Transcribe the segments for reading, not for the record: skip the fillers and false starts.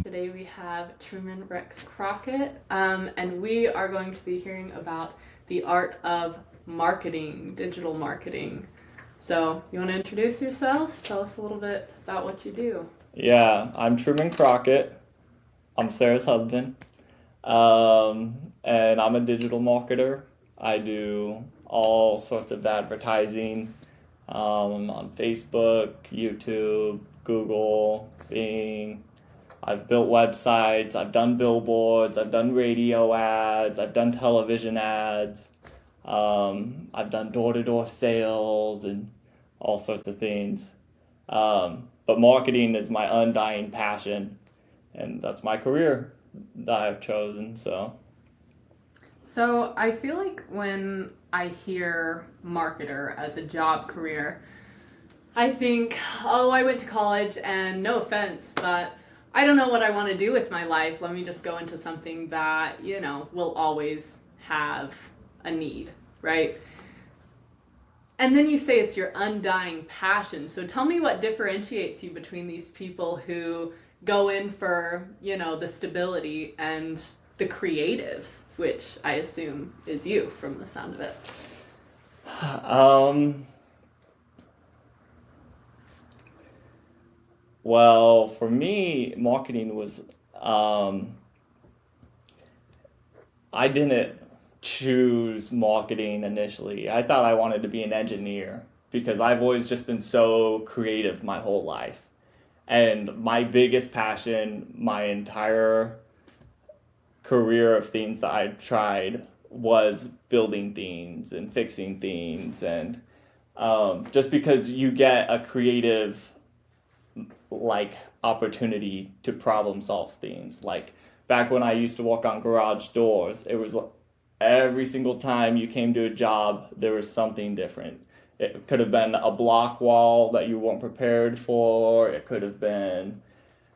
Today we have Truman Crockett, and we are going to be hearing about the art of marketing, digital marketing. So, you want to introduce yourself? Tell us a little bit about what you do. Yeah, I'm Truman Crockett. I'm Sarah's husband. And I'm a digital marketer. I do all sorts of advertising on Facebook, YouTube, Google, Bing. I've built websites, I've done billboards, I've done radio ads, I've done television ads. I've done door-to-door sales and all sorts of things. But marketing is my undying passion, and that's my career that I've chosen. So, I feel like when I hear marketer as a job career, I think, oh, I went to college and no offense, but I don't know what I want to do with my life. Let me just go into something that, will always have a need, right? And then you say it's your undying passion. So tell me what differentiates you between these people who go in for, the stability and the creatives, which I assume is you from the sound of it. Well, for me, marketing was, I didn't choose marketing initially. I thought I wanted to be an engineer because I've always just been so creative my whole life. And my biggest passion, my entire career of things that I've tried was building things and fixing things. And just because you get a creative opportunity to problem solve things. Like back when I used to work on garage doors, it was every single time you came to a job, there was something different. It could have been a block wall that you weren't prepared for. It could have been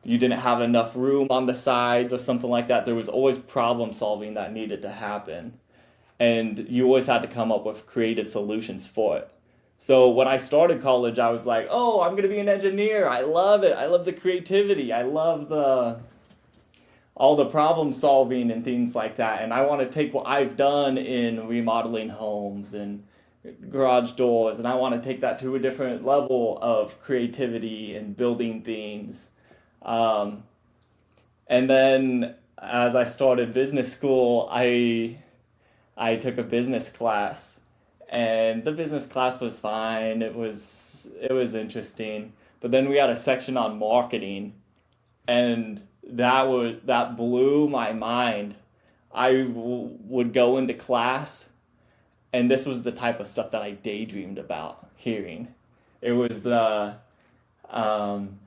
you didn't have enough room on the sides or something like that. There was always problem solving that needed to happen. And you always had to come up with creative solutions for it. So when I started college, I was like, oh, I'm going to be an engineer. I love it. I love the creativity. I love all the problem solving and things like that. And I want to take what I've done in remodeling homes and garage doors, and I want to take that to a different level of creativity and building things. Um, and then as I started business school, I took a business class, and the business class was fine. It was interesting, but then we had a section on marketing, and that blew my mind. Would go into class, and this was the type of stuff that I daydreamed about hearing. It was the um,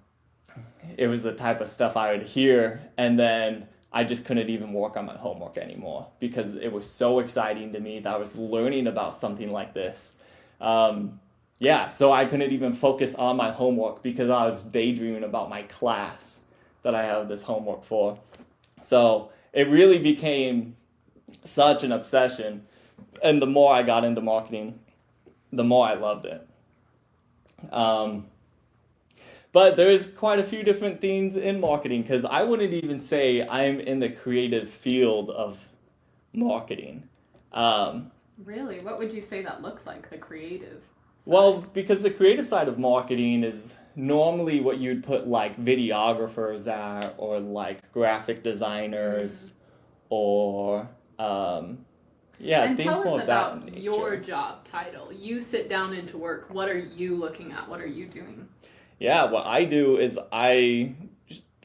it was the type of stuff I would hear, and then I just couldn't even work on my homework anymore because it was so exciting to me that I was learning about something like this. Yeah, so I couldn't even focus on my homework because I was daydreaming about my class that I have this homework for. So it really became such an obsession. And the more I got into marketing, the more I loved it. But there's quite a few different things in marketing because I wouldn't even say I'm in the creative field of marketing. Um, Really? What would you say that looks like, the creative well, side? because the creative side of marketing is normally what you'd put videographers at, or graphic designers, or yeah, And things tell us more of that about your nature. job title. You sit down into work. What are you looking at? What are you doing? Yeah, what I do is I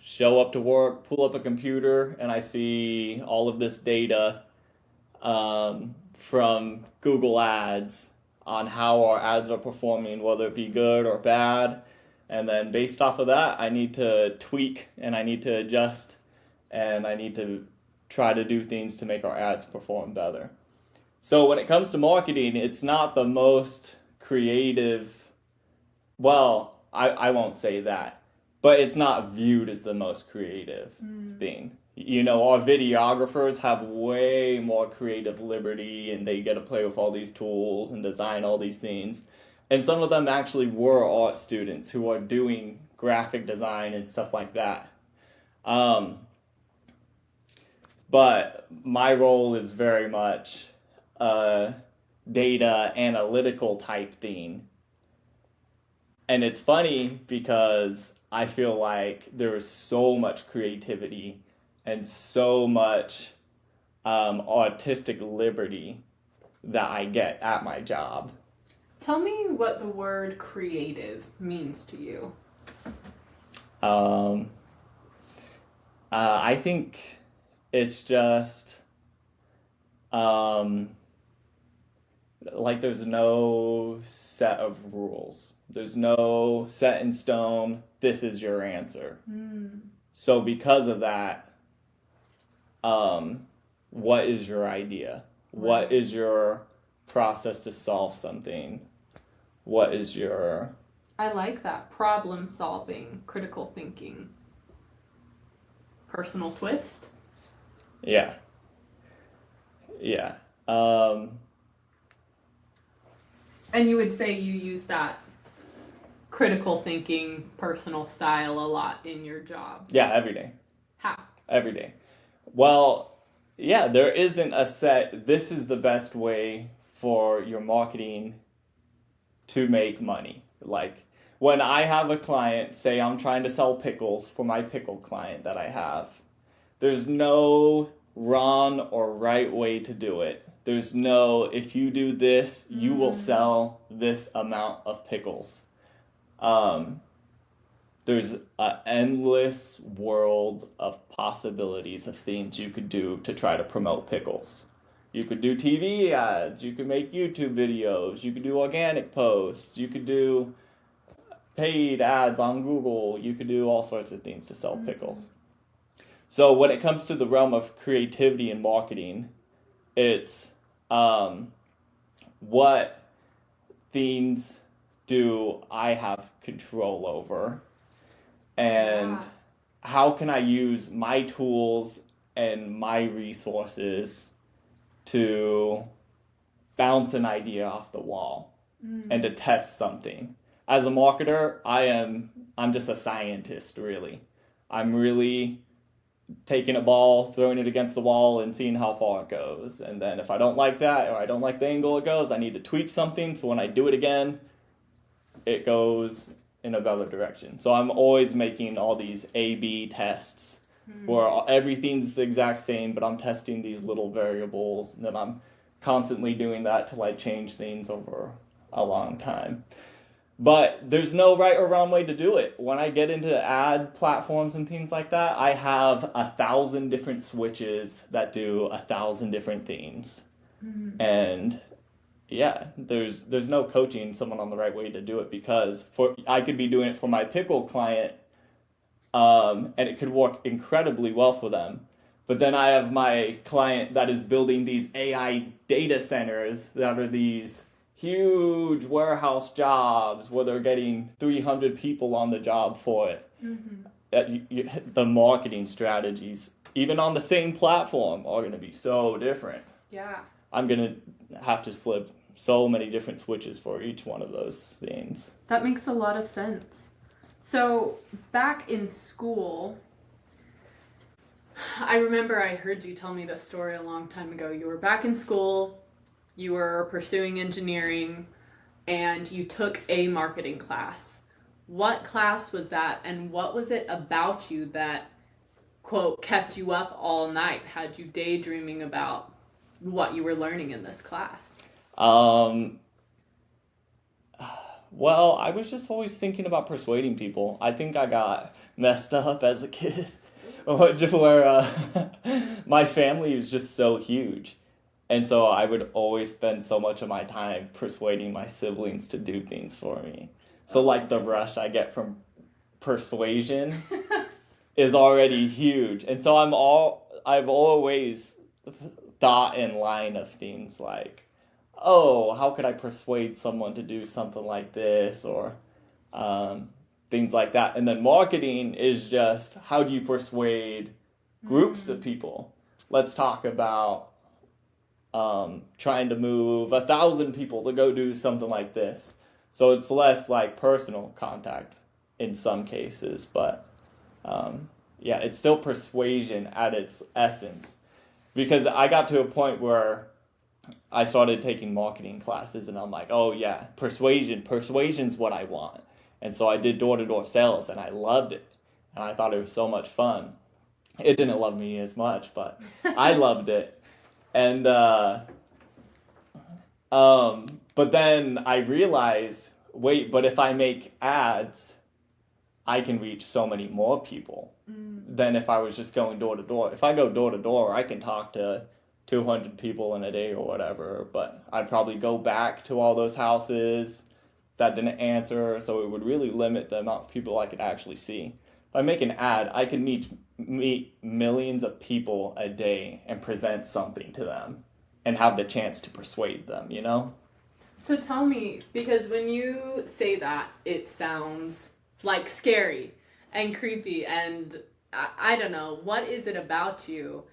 show up to work, pull up a computer, and I see all of this data from Google Ads on how our ads are performing, whether it be good or bad. And then based off of that, I need to tweak and I need to adjust and I need to try to do things to make our ads perform better. So when it comes to marketing, it's not the most creative. Well, I won't say that, but it's not viewed as the most creative thing. our videographers have way more creative liberty and they get to play with all these tools and design all these things. And some of them actually were art students who are doing graphic design and stuff like that. But my role is very much a data analytical type thing. And it's funny because I feel like there is so much creativity and so much artistic liberty that I get at my job. Tell me what the word creative means to you. I think it's just like there's no set of rules. There's no set in stone, this is your answer. So because of that, what is your idea? What is your process to solve something? What is your... I like that. Problem solving, critical thinking. Personal twist? Yeah. And you would say you use that critical thinking, personal style a lot in your job? Yeah, every day. How? Every day. Well, yeah, there isn't a set, this is the best way for your marketing to make money. Like, when I have a client, say I'm trying to sell pickles for my pickle client that I have, there's no wrong or right way to do it. There's no, if you do this, you will sell this amount of pickles. There's an endless world of possibilities of things you could do to try to promote pickles. You could do TV ads, you could make YouTube videos, you could do organic posts, you could do paid ads on Google, you could do all sorts of things to sell pickles. So when it comes to the realm of creativity and marketing, it's what things do I have control over, and how can I use my tools and my resources to bounce an idea off the wall and to test something. As a marketer, I'm just a scientist, really. I'm really taking a ball, throwing it against the wall, and seeing how far it goes. And then if I don't like that, or I don't like the angle it goes, I need to tweak something, so when I do it again, it goes in a better direction. So I'm always making all these A/B tests where everything's the exact same, but I'm testing these little variables, and then I'm constantly doing that to like change things over a long time. But there's no right or wrong way to do it. When I get into ad platforms and things like that, I have 1,000 different switches that do 1,000 different things. And yeah, there's no coaching someone on the right way to do it, because I could be doing it for my pickle client, and it could work incredibly well for them. But then I have my client that is building these AI data centers that are these huge warehouse jobs where they're getting 300 people on the job for it. The marketing strategies, even on the same platform, are going to be so different. Yeah. I'm going to have to flip so many different switches for each one of those things. That makes a lot of sense. So back in school, I remember I heard you tell me this story a long time ago. You were back in school, you were pursuing engineering, and you took a marketing class. What class was that, and what was it about you that, quote, kept you up all night, had you daydreaming about what you were learning in this class? Well, I was just always thinking about persuading people. I think I got messed up as a kid, where my family was just so huge. And so I would always spend so much of my time persuading my siblings to do things for me. So like the rush I get from persuasion is already huge. And so I've always thought in line of things like, oh, how could I persuade someone to do something like this, or things like that. And then marketing is just, how do you persuade groups of people. Let's talk about trying to move 1,000 people to go do something like this. So it's less like personal contact in some cases, but yeah, it's still persuasion at its essence. Because I got to a point where I started taking marketing classes and I'm like, oh yeah, persuasion's what I want. And so I did door-to-door sales and I loved it. And I thought it was so much fun. It didn't love me as much, but I loved it. And but then I realized, wait, but if I make ads, I can reach so many more people than if I was just going door to door. If I go door to door, I can talk to 200 people in a day or whatever, but I'd probably go back to all those houses that didn't answer, so it would really limit the amount of people I could actually see. If I make an ad, I can meet millions of people a day and present something to them and have the chance to persuade them, you know? So tell me, because when you say that, it sounds like scary and creepy, and I don't know, what is it about you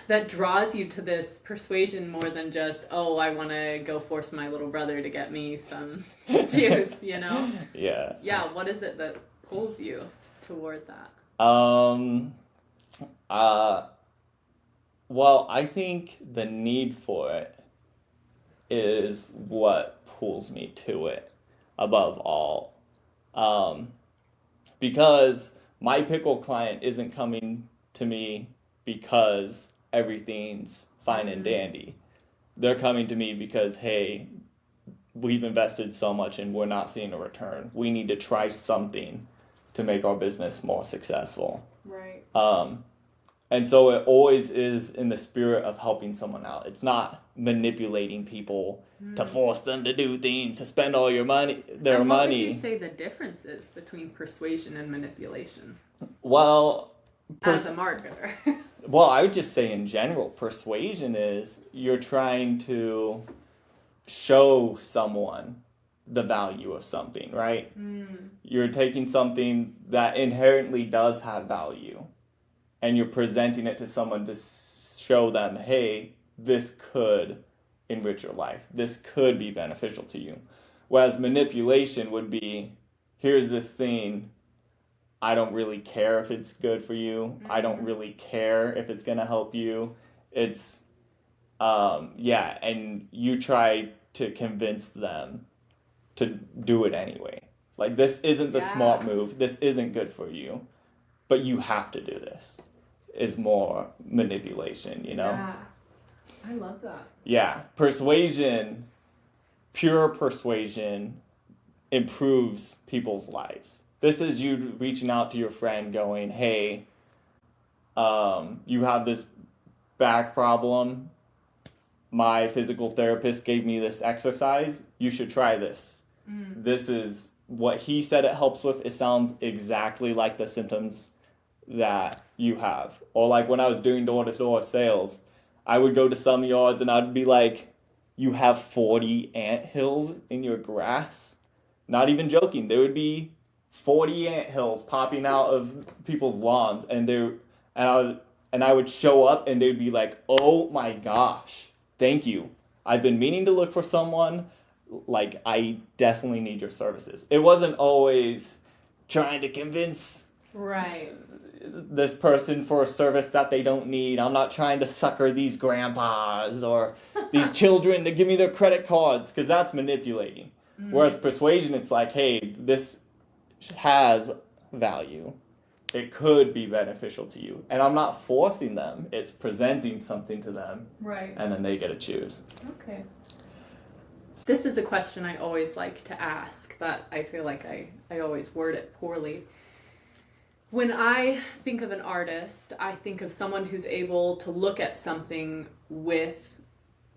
that draws you to this persuasion more than just, oh, I want to go force my little brother to get me some juice, you know? Yeah. Yeah, what is it that pulls you toward that? Well, I think the need for it is what pulls me to it above all. Because my pickle client isn't coming to me because everything's fine and dandy. They're coming to me because, hey, we've invested so much and we're not seeing a return. We need to try something to make our business more successful. Right. And so it always is in the spirit of helping someone out. It's not manipulating people to force them to do things, to spend all your money, their and what money. would you say the difference is between persuasion and manipulation? Well, as a marketer. Well, I would just say in general, persuasion is you're trying to show someone the value of something, right? You're taking something that inherently does have value and you're presenting it to someone to show them, hey, this could enrich your life. This could be beneficial to you. Whereas manipulation would be, here's this thing, I don't really care if it's good for you. I don't really care if it's going to help you. It's, and you try to convince them to do it anyway. Like, this isn't the smart move. This isn't good for you. But you have to do this. Is more manipulation, you know? Yeah. I love that. Yeah. Persuasion, pure persuasion, improves people's lives. This is you reaching out to your friend going, hey, you have this back problem. My physical therapist gave me this exercise. You should try this. This is what he said it helps with. It sounds exactly like the symptoms that you have. Or like when I was doing door-to-door sales, I would go to some yards and I'd be like, you have 40 anthills in your grass? Not even joking. There would be 40 anthills popping out of people's lawns, and I would show up and they'd be like, oh my gosh, thank you. I've been meaning to look for someone. Like, I definitely need your services. It wasn't always trying to convince this person for a service that they don't need. I'm not trying to sucker these grandpas or these children to give me their credit cards, because that's manipulating. Whereas persuasion, it's like, hey, this has value. It could be beneficial to you. And I'm not forcing them. It's presenting something to them. Right. And then they get to choose. Okay. This is a question I always like to ask, but I feel like I always word it poorly. When I think of an artist, I think of someone who's able to look at something with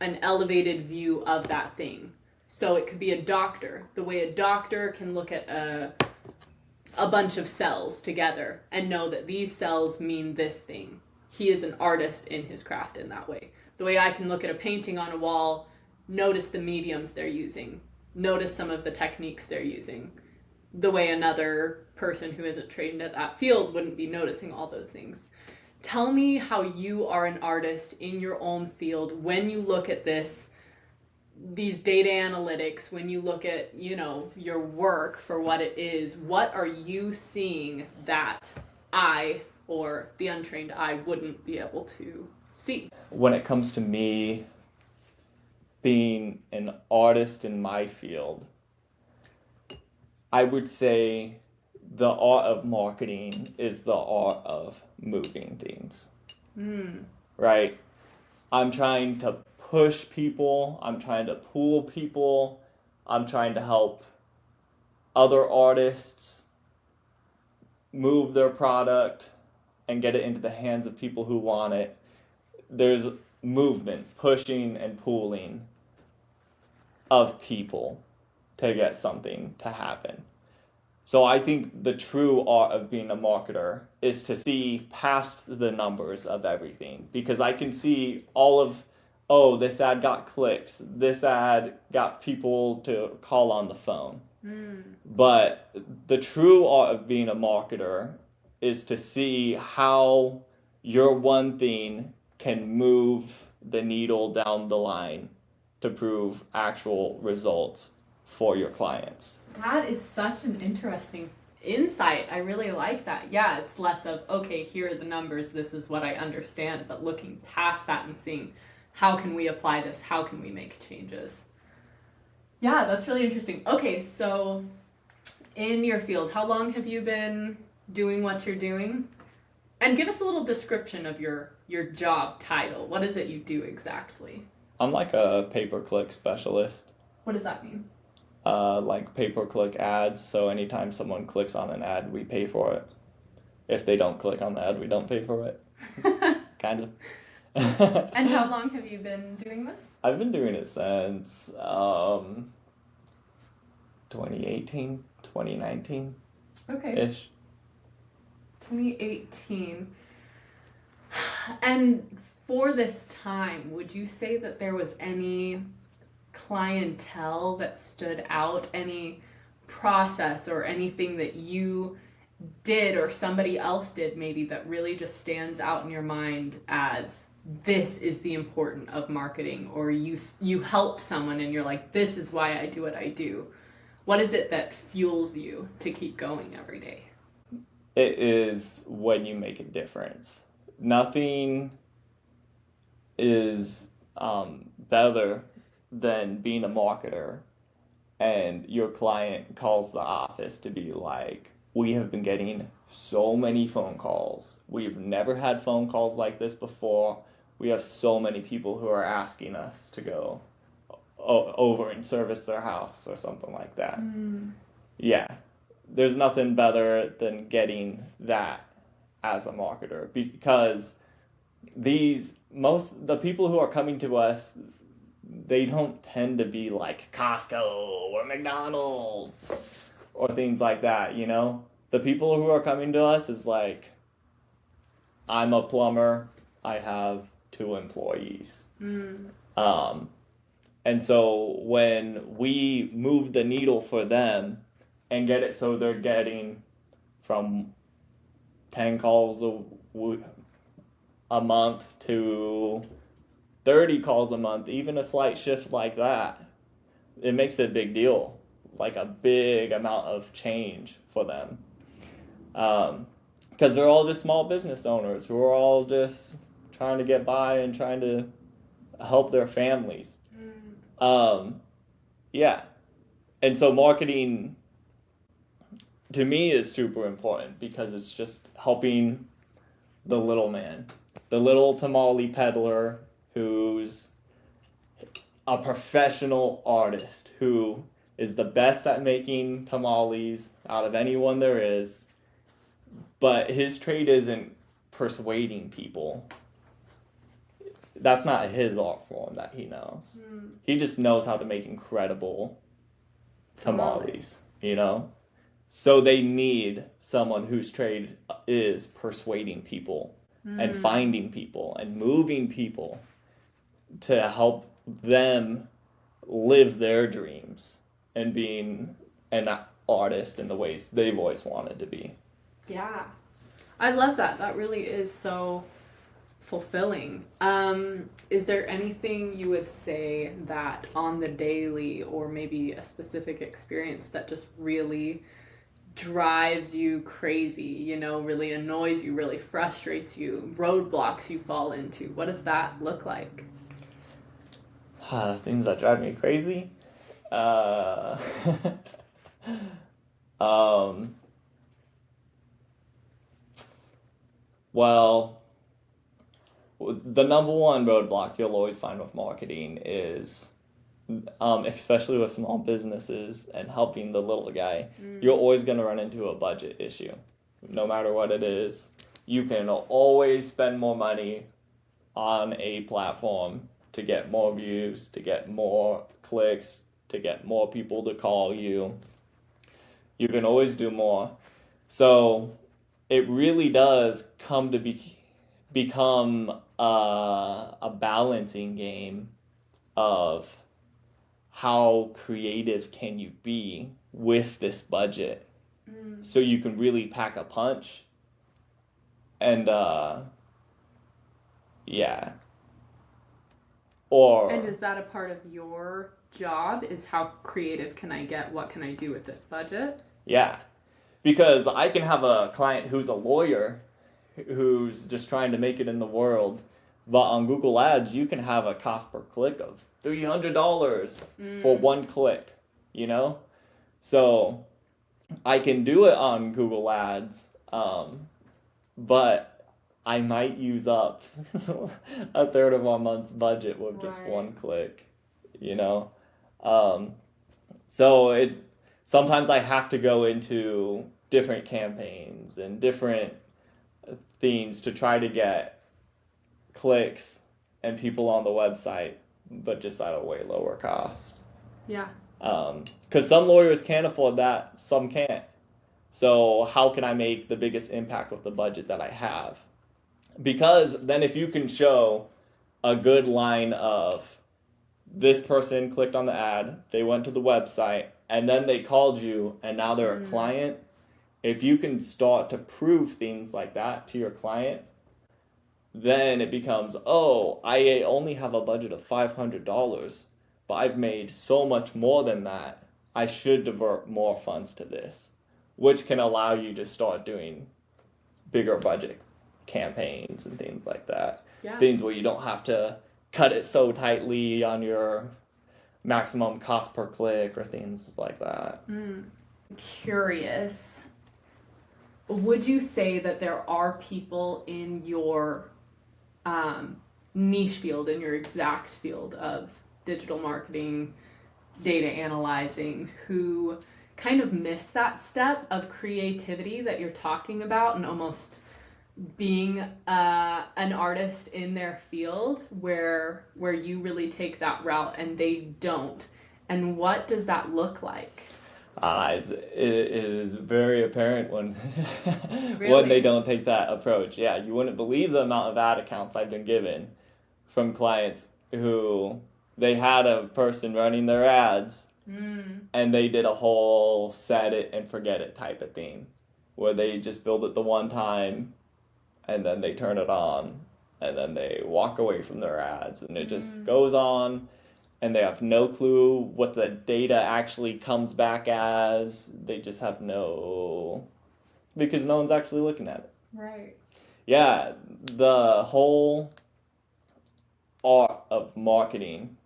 an elevated view of that thing. So it could be a doctor, the way a doctor can look at a bunch of cells together and know that these cells mean this thing. He is an artist in his craft in that way. The way I can look at a painting on a wall, notice the mediums they're using, notice some of the techniques they're using, the way another person who isn't trained at that field wouldn't be noticing all those things. Tell me how you are an artist in your own field when you look at these data analytics, when you look at, your work for what it is. What are you seeing that I or the untrained eye wouldn't be able to see? When it comes to me being an artist in my field, I would say the art of marketing is the art of moving things. Right? I'm trying to push people, I'm trying to pull people, I'm trying to help other artists move their product and get it into the hands of people who want it. There's movement, pushing and pulling of people to get something to happen. So I think the true art of being a marketer is to see past the numbers of everything, because I can see all of, oh, this ad got clicks, this ad got people to call on the phone. But the true art of being a marketer is to see how your one thing can move the needle down the line to prove actual results for your clients. That is such an interesting insight. I really like that. Yeah, it's less of, okay, here are the numbers, this is what I understand, but looking past that and seeing how can we apply this, how can we make changes. Yeah, that's really interesting. Okay, so in your field, how long have you been doing what you're doing? And give us a little description of your job title. What is it you do exactly? I'm like a pay-per-click specialist. What does that mean? Like pay-per-click ads. So anytime someone clicks on an ad, we pay for it. If they don't click on the ad, we don't pay for it. Kind of. And how long have you been doing this? I've been doing it since 2018, 2019. Okay. 2018. And for this time, would you say that there was any clientele that stood out, any process or anything that you did or somebody else did maybe that really just stands out in your mind as this is the important of marketing, or you helped someone and you're like, this is why I do what I do? What is it that fuels you to keep going every day? It is when you make a difference. Nothing is better than being a marketer and your client calls the office to be like, we have been getting so many phone calls. We've never had phone calls like this before. We have so many people who are asking us to go over and service their house or something like that. Yeah, there's nothing better than getting that as a marketer, because the people who are coming to us, they don't tend to be like Costco or McDonald's or things like that, The people who are coming to us is like, I'm a plumber, I have 2 employees. And so when we move the needle for them and get it so they're getting from 10 calls a month to 30 calls a month, even a slight shift like that, it makes it a big deal, like a big amount of change for them. Because they're all just small business owners who are all just trying to get by and trying to help their families. Yeah. And so marketing to me is super important, because it's just helping the little man, the little tamale peddler who's a professional artist who is the best at making tamales out of anyone there is, but his trade isn't persuading people. That's not his art form that he knows. He just knows how to make incredible tamales, So they need someone whose trade is persuading people and finding people and moving people to help them live their dreams and being an artist in the ways they've always wanted to be. Yeah. I love that. That really is so fulfilling. Is there anything you would say that on the daily, or maybe a specific experience that just really drives you crazy, really annoys you, really frustrates you, roadblocks you fall into? What does that look like? Things that drive me crazy? Um, well, the number one roadblock you'll always find with marketing is, especially with small businesses and helping the little guy, you're always going to run into a budget issue. No matter what it is, you can always spend more money on a platform to get more views, to get more clicks, to get more people to call you. You can always do more. So it really does come to become a balancing game of how creative can you be with this budget so you can really pack a punch. And yeah. And is that a part of your job, is how creative can I get? What can I do with this budget? Yeah. Because I can have a client who's a lawyer who's just trying to make it in the world, but on Google Ads, you can have a cost per click of $300 for one click, So I can do it on Google Ads, but I might use up a third of our month's budget with just one click, So it's sometimes I have to go into different campaigns and different things to try to get clicks and people on the website, but just at a way lower cost. Yeah. Because some lawyers can afford that, some can't. So how can I make the biggest impact with the budget that I have? Because then if you can show a good line of this person clicked on the ad, they went to the website, and then they called you, and now they're a client, if you can start to prove things like that to your client, then it becomes, I only have a budget of $500, but I've made so much more than that. I should divert more funds to this, which can allow you to start doing bigger budget campaigns and things like that. Yeah. Things where you don't have to cut it so tightly on your maximum cost per click or things like that. Curious, would you say that there are people in your niche field, in your exact field of digital marketing, data analyzing, who kind of miss that step of creativity that you're talking about, and almost being an artist in their field, where you really take that route and they don't? And what does that look like? It is very apparent when Really? when they don't take that approach. Yeah, you wouldn't believe the amount of ad accounts I've been given from clients who they had a person running their ads and they did a whole set it and forget it type of thing, where they just build it the one time and then they turn it on and then they walk away from their ads, and it just goes on, and they have no clue what the data actually comes back as. They just have because no one's actually looking at it. Right. Yeah, the whole art of marketing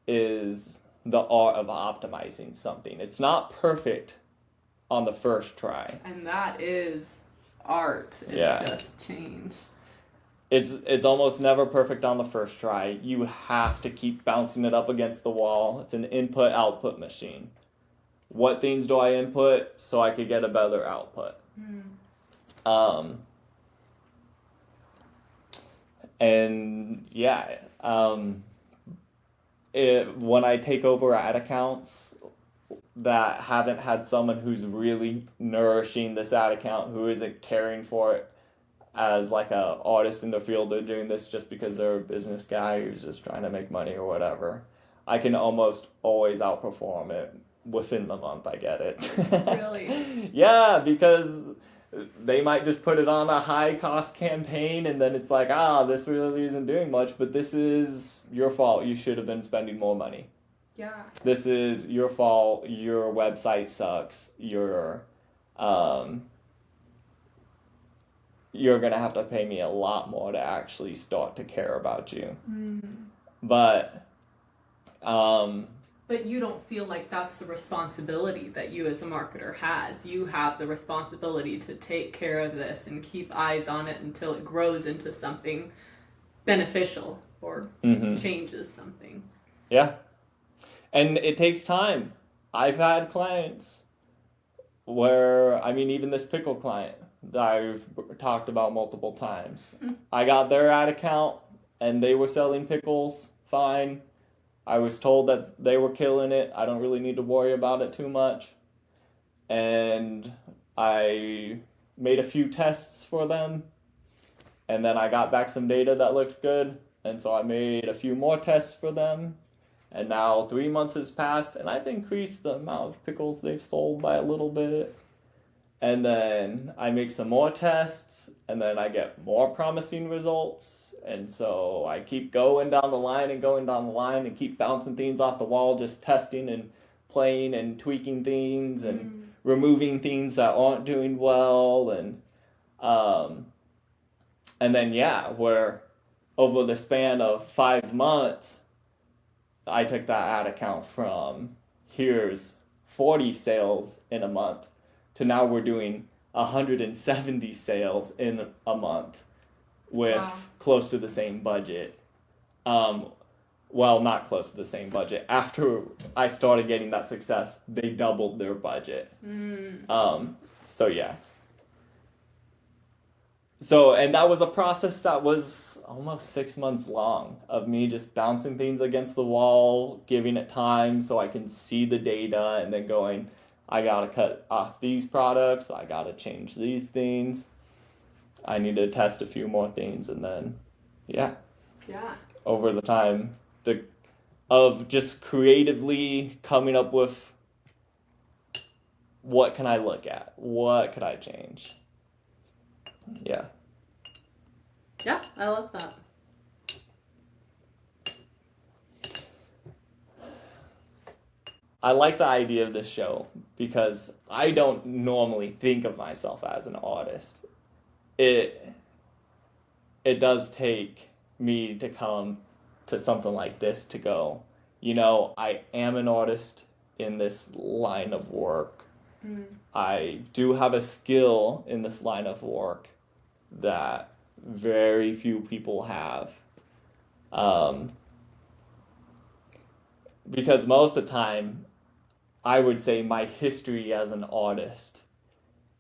is the art of optimizing something. It's not perfect on the first try. And that is art. It's just change. It's almost never perfect on the first try. You have to keep bouncing it up against the wall. It's an input-output machine. What things do I input so I could get a better output? And yeah, when I take over ad accounts that haven't had someone who's really nourishing this ad account, who isn't caring for it as like a artist in the field, they're doing this just because they're a business guy who's just trying to make money or whatever, I can almost always outperform it within the month I get it. Really? Yeah, because they might just put it on a high cost campaign and then it's like, this really isn't doing much, but this is your fault. You should have been spending more money. Yeah. This is your fault. Your website sucks. You're going to have to pay me a lot more to actually start to care about you. But But you don't feel like that's the responsibility that you as a marketer has. You have the responsibility to take care of this and keep eyes on it until it grows into something beneficial or changes something. Yeah. And it takes time. I've had clients where, even this pickle client that I've talked about multiple times. I got their ad account and they were selling pickles fine. I was told that they were killing it. I don't really need to worry about it too much. And I made a few tests for them. And then I got back some data that looked good. And so I made a few more tests for them. And now 3 months has passed and I've increased the amount of pickles they've sold by a little bit. And then I make some more tests and then I get more promising results. And so I keep going down the line and keep bouncing things off the wall, just testing and playing and tweaking things and removing things that aren't doing well. And then, where over the span of 5 months, I took that ad account from here's 40 sales in a month to now we're doing 170 sales in a month with close to the same budget. Well, not close to the same budget. After I started getting that success, they doubled their budget. So yeah. So, and that was a process that was almost 6 months long of me just bouncing things against the wall, giving it time so I can see the data, and then going, I gotta cut off these products, I gotta change these things, I need to test a few more things, and then, over the time of just creatively coming up with what can I look at, what could I change. Yeah. Yeah, I love that. I like the idea of this show because I don't normally think of myself as an artist. It does take me to come to something like this to go, I am an artist in this line of work. I do have a skill in this line of work that very few people have. Because most of the time, I would say my history as an artist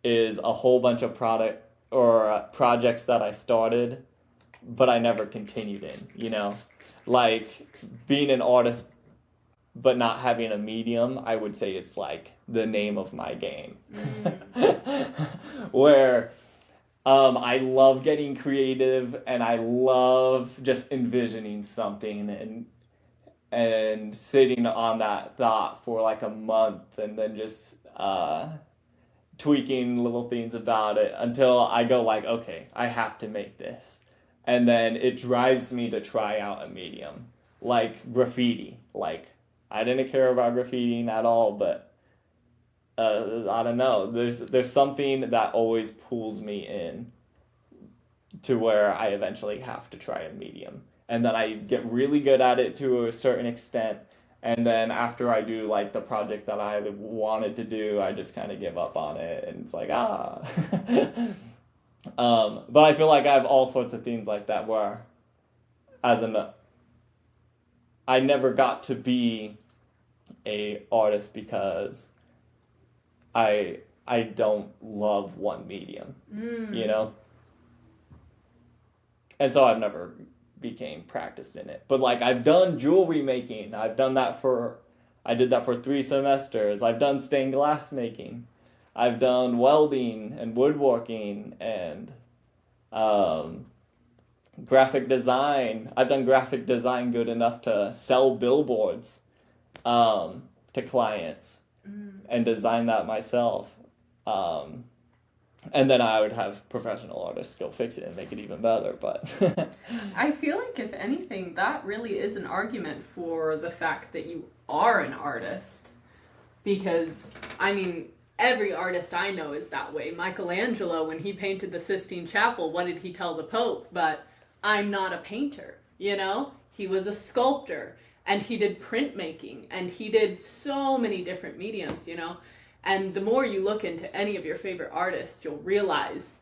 is a whole bunch of projects that I started, but I never continued in, like being an artist but not having a medium, I would say it's like the name of my game. Where I love getting creative and I love just envisioning something and sitting on that thought for like a month and then just tweaking little things about it until I go like, okay, I have to make this. And then it drives me to try out a medium like graffiti. Like, I didn't care about graffitiing at all, but I don't know. There's something that always pulls me in to where I eventually have to try a medium. And then I get really good at it to a certain extent. And then after I do like the project that I wanted to do, I just kind of give up on it. And it's like, but I feel like I have all sorts of things like that where I never got to be a artist because I don't love one medium, And so I've never became practiced in it. But like I've done jewelry making. I did that for 3 semesters. I've done stained glass making. I've done welding and woodworking and graphic design. I've done graphic design good enough to sell billboards to clients. and design that myself. And then I would have professional artists go fix it and make it even better. But I feel like, if anything, that really is an argument for the fact that you are an artist. Because, I mean, every artist I know is that way. Michelangelo, when he painted the Sistine Chapel, what did he tell the Pope? But I'm not a painter, you know? He was a sculptor, and he did printmaking, and he did so many different mediums, you know? And the more you look into any of your favorite artists, you'll realize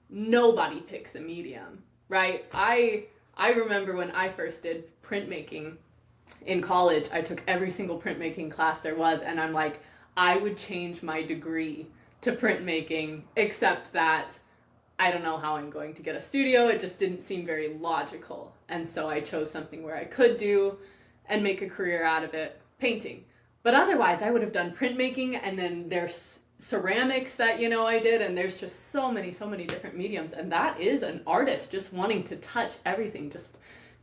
nobody picks a medium, right? I remember when I first did printmaking in college, I took every single printmaking class there was, and I'm like, I would change my degree to printmaking, except that I don't know how I'm going to get a studio. It just didn't seem very logical. And so I chose something where I could do and make a career out of it, painting. But otherwise, I would have done printmaking, and then there's ceramics that, you know, I did, and there's just so many different mediums. And that is an artist just wanting to touch everything, just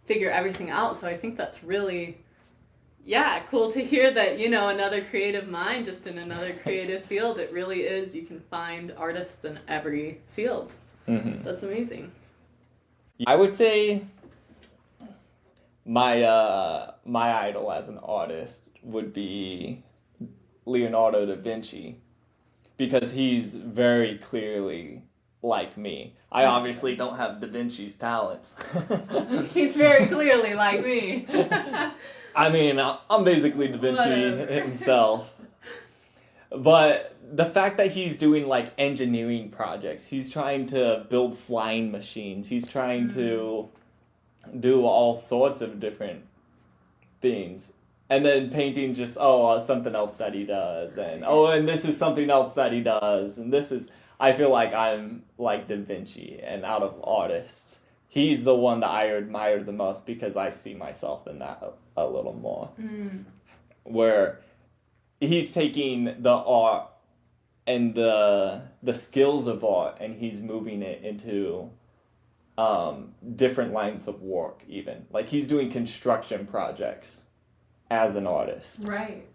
figure everything out. So I think that's really, yeah, cool to hear that, you know, another creative mind just in another creative field. It really is. You can find artists in every field. Mm-hmm. That's amazing. I would say my idol as an artist would be Leonardo da Vinci, because he's very clearly like me. I obviously don't have Da Vinci's talents. He's very clearly like me. I mean, I'm basically Da Vinci himself. But the fact that he's doing like engineering projects, he's trying to build flying machines, he's trying to do all sorts of different things. And then painting just, something else that he does. And this is something else that he does. And this is, I feel like I'm like Da Vinci. And out of artists, he's the one that I admire the most, because I see myself in that a little more. Where he's taking the art and the skills of art, and he's moving it into different lines of work even. Like, he's doing construction projects as an artist. Right.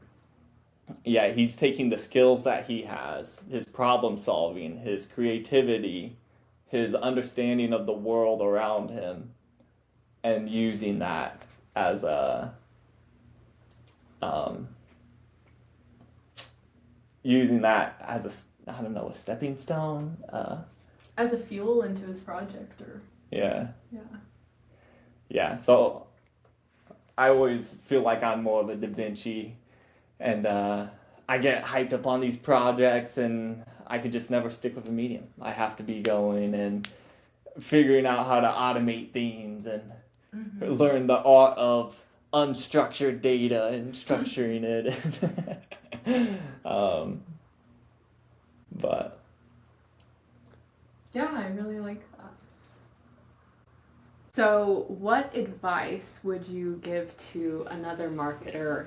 Yeah, he's taking the skills that he has, his problem solving, his creativity, his understanding of the world around him, and using that as a a stepping stone, as a fuel into his project. Or yeah. So I always feel like I'm more of a Da Vinci, and I get hyped up on these projects, and I could just never stick with a medium. I have to be going and figuring out how to automate things and learn the art of unstructured data and structuring it. But yeah, I really like that. So what advice would you give to another marketer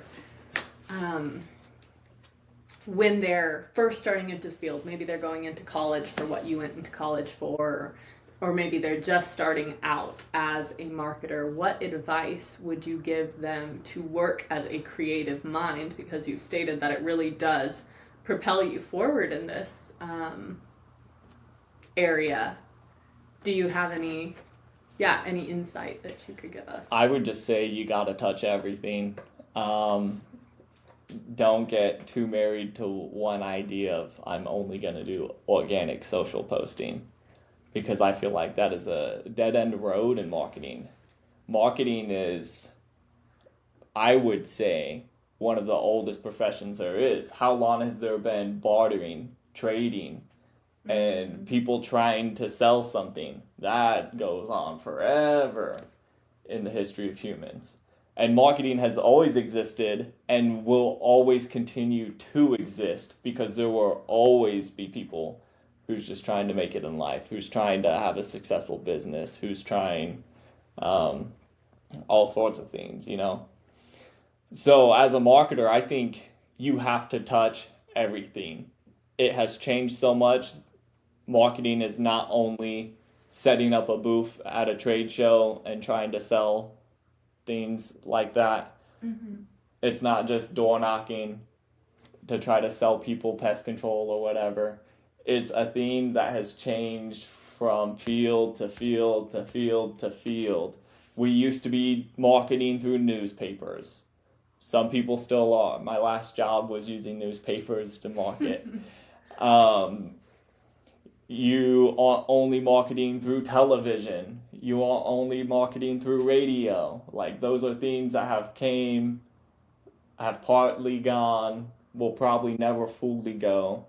when they're first starting into the field? Maybe they're going into college for what you went into college for, or maybe they're just starting out as a marketer. What advice would you give them to work as a creative mind? Because you've stated that it really does propel you forward in this area. Do you have any insight that you could give us? I would just say you gotta touch everything. Don't get too married to one idea of, I'm only gonna do organic social posting, because I feel like that is a dead-end road in marketing. Marketing is, I would say, one of the oldest professions there is. How long has there been bartering, trading, and people trying to sell something? That goes on forever in the history of humans. And marketing has always existed and will always continue to exist, because there will always be people who's just trying to make it in life, who's trying to have a successful business, who's trying all sorts of things, you know? So as a marketer, I think you have to touch everything. It has changed so much. Marketing is not only setting up a booth at a trade show and trying to sell things like that. It's not just door knocking, to try to sell people pest control or whatever. It's a theme that has changed from field to field to field to field. We used to be marketing through newspapers. Some people still are. My last job was using newspapers to market. You are only marketing through television. You are only marketing through radio. Like, those are things that have partly gone, will probably never fully go.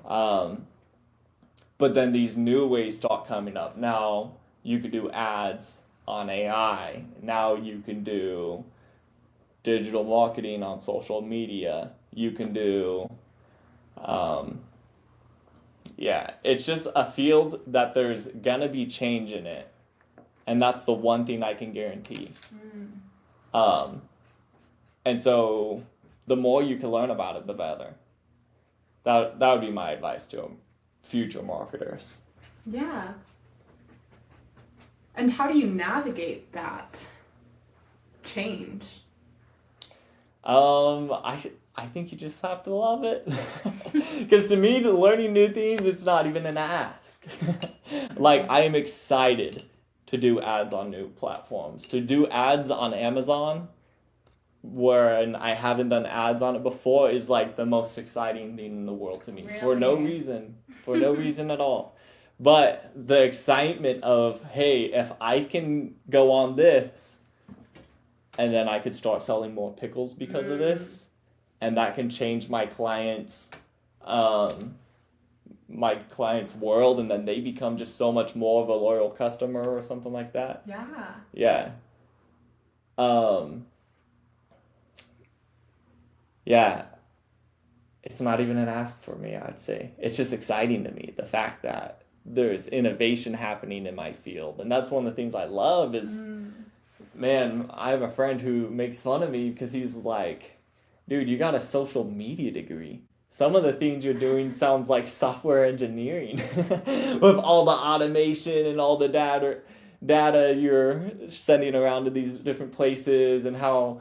But then these new ways start coming up. Now you could do ads on AI. Now you can do digital marketing on social media. You can do, it's just a field that there's gonna be change in it. And that's the one thing I can guarantee. And so the more you can learn about it, the better. That would be my advice to future marketers. Yeah. And how do you navigate that change? I think you just have to love it. Because to me, learning new things, it's not even an ask. Like, I am excited to do ads on new platforms. To do ads on Amazon, where I haven't done ads on it before, is like the most exciting thing in the world to me. Really? For no reason at all. But the excitement of, hey, if I can go on this, and then I could start selling more pickles because of this, and that can change my clients' world, and then they become just so much more of a loyal customer or something like that. Yeah. Yeah. It's not even an ask for me, I'd say. It's just exciting to me, the fact that there's innovation happening in my field. And that's one of the things I love is, man, I have a friend who makes fun of me because he's like, dude, you got a social media degree. Some of the things you're doing sounds like software engineering with all the automation and all the data you're sending around to these different places, and how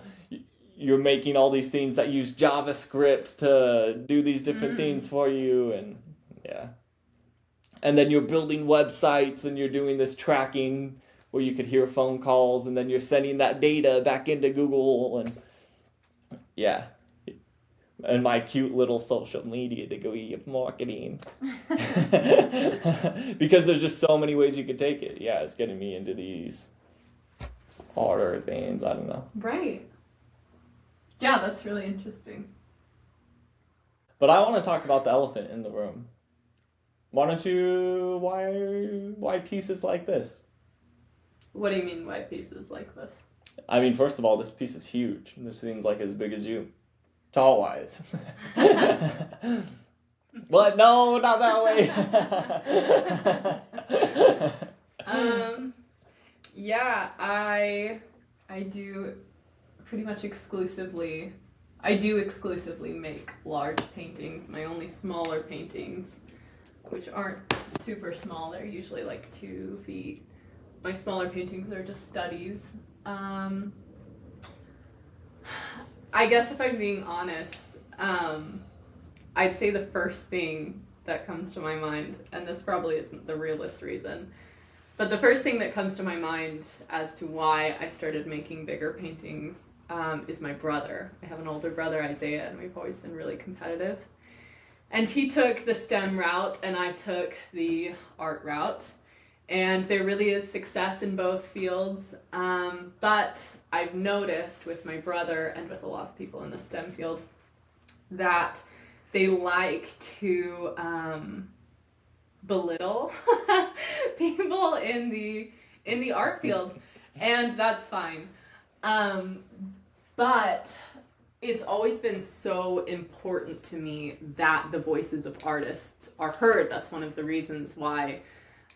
you're making all these things that use JavaScript to do these different things for you. And yeah. And then you're building websites and you're doing this tracking where you could hear phone calls, and then you're sending that data back into Google. And yeah. And my cute little social media degree of marketing. Because there's just so many ways you could take it. Yeah, it's getting me into these harder things. I don't know. Right. Yeah, that's really interesting. But I want to talk about the elephant in the room. Why pieces like this? What do you mean why pieces like this? I mean, first of all, this piece is huge. This thing's like as big as you. Tall-wise. But no, not that way. Yeah, I do pretty much exclusively make large paintings. My only smaller paintings, which aren't super small, they're usually like 2 feet. My smaller paintings are just studies. I guess if I'm being honest, I'd say the first thing that comes to my mind, and this probably isn't the realest reason, but the first thing that comes to my mind as to why I started making bigger paintings is my brother. I have an older brother, Isaiah, and we've always been really competitive. And he took the STEM route, and I took the art route. And there really is success in both fields. But I've noticed with my brother and with a lot of people in the STEM field that they like to belittle people in the art field, and that's fine. But it's always been so important to me that the voices of artists are heard. That's one of the reasons why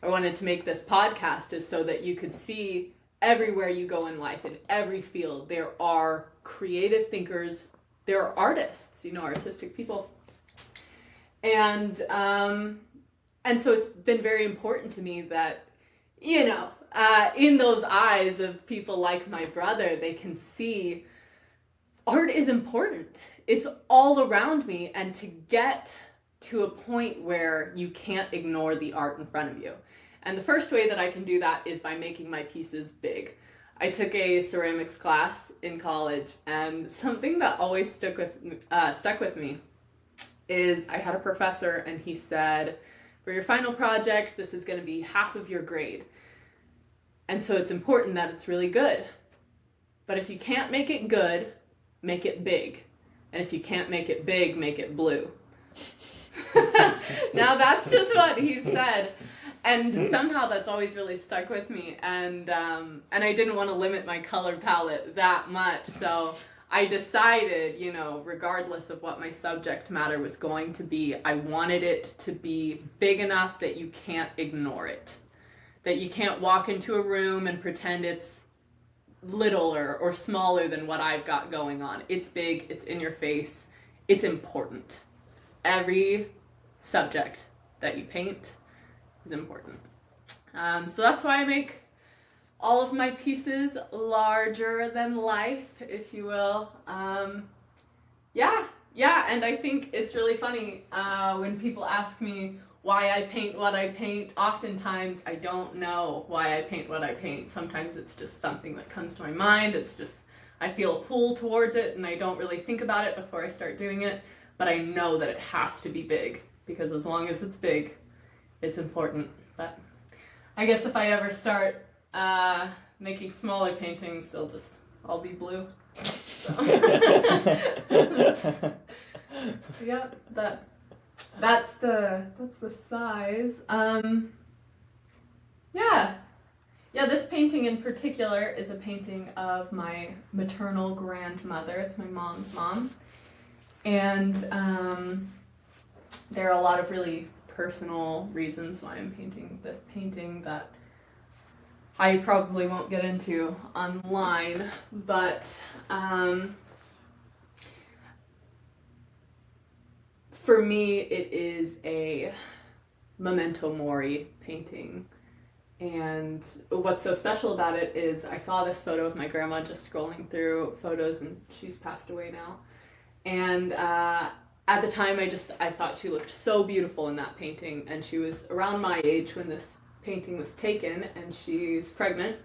I wanted to make this podcast, is so that you could see everywhere you go in life, in every field, there are creative thinkers, there are artists, artistic people. And so it's been very important to me that, in those eyes of people like my brother, they can see art is important. it's all around me, and to get to a point where you can't ignore the art in front of you. And the first way that I can do that is by making my pieces big. I took a ceramics class in college, and something that always stuck with me is I had a professor, and he said, for your final project, this is going to be half of your grade. And so it's important that it's really good. But if you can't make it good, make it big. And if you can't make it big, make it blue. Now that's just what he said. And somehow that's always really stuck with me. And I didn't want to limit my color palette that much. So I decided, regardless of what my subject matter was going to be, I wanted it to be big enough that you can't ignore it. That you can't walk into a room and pretend it's littler or smaller than what I've got going on. It's big, it's in your face, it's important. Every subject that you paint is important. So that's why I make all of my pieces larger than life, if you will. Yeah, and I think it's really funny when people ask me why I paint what I paint. Oftentimes I don't know why I paint what I paint. Sometimes it's just something that comes to my mind. It's just, I feel a pull towards it and I don't really think about it before I start doing it. But I know that it has to be big, because as long as it's big, it's important. But I guess if I ever start making smaller paintings, they'll just all be blue. So. Yep, that's the size. Yeah, this painting in particular is a painting of my maternal grandmother. It's my mom's mom. And there are a lot of really personal reasons why I'm painting this painting that I probably won't get into online, but for me it is a memento mori painting. And what's so special about it is I saw this photo of my grandma just scrolling through photos, and she's passed away now. And at the time I thought she looked so beautiful in that painting, and she was around my age when this painting was taken, and she's pregnant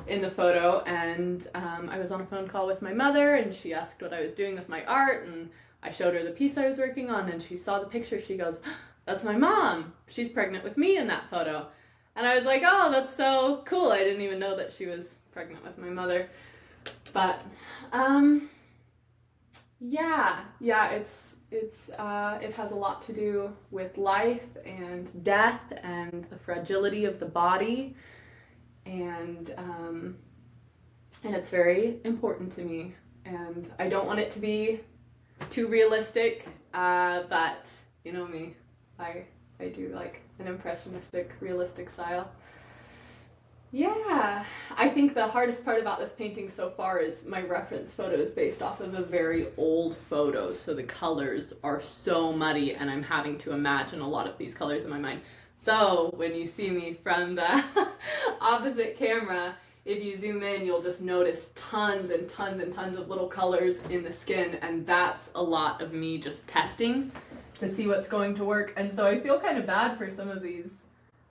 in the photo. And I was on a phone call with my mother, and she asked what I was doing with my art, and I showed her the piece I was working on, and she saw the picture. She goes, "That's my mom. She's pregnant with me in that photo." And I was like, "Oh, that's so cool." I didn't even know that she was pregnant with my mother. But it has a lot to do with life and death and the fragility of the body, and it's very important to me. And I don't want it to be too realistic, but you know me, I do like an impressionistic, realistic style. Yeah, I think the hardest part about this painting so far is my reference photo is based off of a very old photo, so the colors are so muddy, and I'm having to imagine a lot of these colors in my mind. So when you see me from the opposite camera, if you zoom in, you'll just notice tons and tons and tons of little colors in the skin, and that's a lot of me just testing to see what's going to work. And so I feel kind of bad for some of these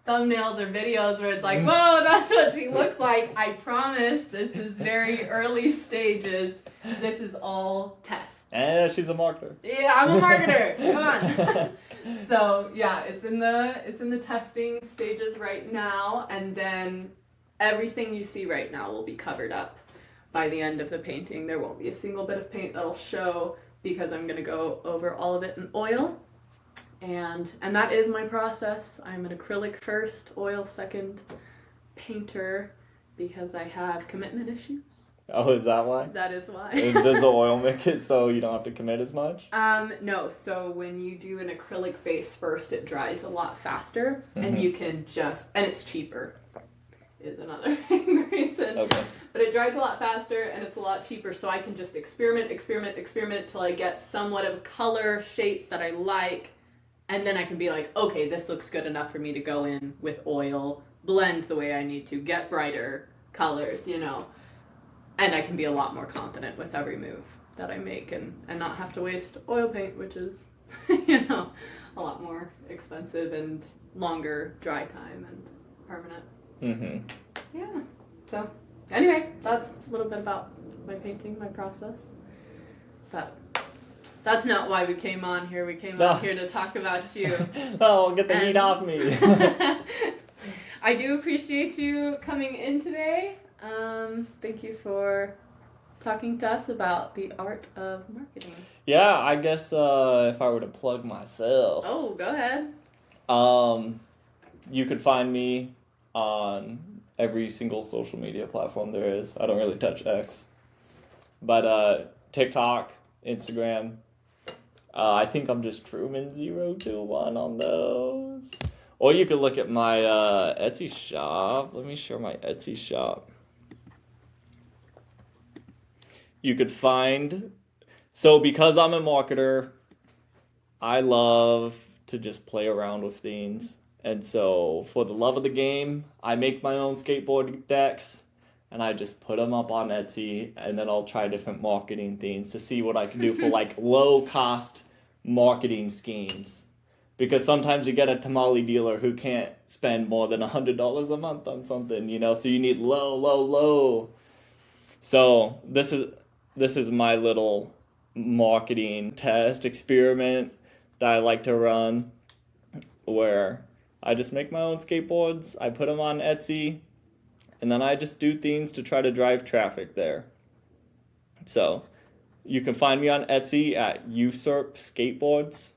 thumbnails or videos where it's like, whoa, that's what she looks like. I promise this is very early stages. This is all tests. And she's a marketer. Yeah, I'm a marketer. Come on. So yeah, it's in the testing stages right now, and then everything you see right now will be covered up by the end of the painting. There won't be a single bit of paint that'll show, because I'm gonna go over all of it in oil. And that is my process. I'm an acrylic first, oil second, painter, because I have commitment issues. Oh, is that why? That is why. Does the oil make it so you don't have to commit as much? No. So when you do an acrylic base first, it dries a lot faster, and you can and it's cheaper, is another reason. Okay. But it dries a lot faster, and it's a lot cheaper, so I can just experiment till I get somewhat of color, shapes that I like. And then I can be like, okay, this looks good enough for me to go in with oil, blend the way I need to, get brighter colors, And I can be a lot more confident with every move. that I make and not have to waste oil paint, which is, you know, a lot more expensive and longer dry time and permanent. Mm-hmm. Yeah. So anyway, that's a little bit about my painting, my process. But that's not why we came on here. We came on here to talk about you. Oh, get the heat off me. I do appreciate you coming in today. Thank you for talking to us about the art of marketing. Yeah, I guess if I were to plug myself. Oh, go ahead. You could find me on every single social media platform there is. I don't really touch X. But TikTok, Instagram. I think I'm just Truman021 on those. Or you could look at my Etsy shop. Let me show my Etsy shop. You could find... So because I'm a marketer, I love to just play around with things. And so for the love of the game, I make my own skateboard decks. And I just put them up on Etsy. And then I'll try different marketing things to see what I can do for like low-cost marketing schemes. Because sometimes you get a tamale dealer who can't spend more than $100 a month on something, you know, so you need low. So this is my little marketing test experiment that I like to run, where I just make my own skateboards, I put them on Etsy, and then I just do things to try to drive traffic there. So you can find me on Etsy at Usurp Skateboards.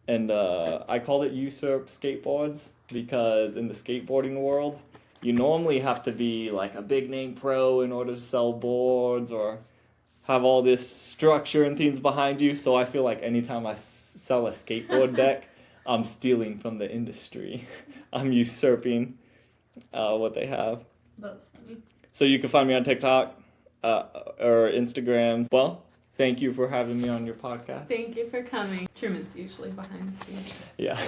And I call it Usurp Skateboards because in the skateboarding world, you normally have to be like a big name pro in order to sell boards or have all this structure and things behind you. So I feel like anytime I sell a skateboard deck, I'm stealing from the industry. I'm usurping what they have. That's funny. So you can find me on TikTok or Instagram. Well, thank you for having me on your podcast. Thank you for coming. Truman's usually behind the scenes. Yeah.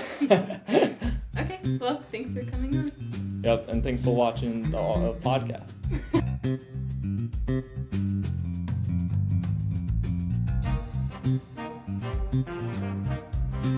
Okay, well, thanks for coming on. Yep, and thanks for watching the podcast.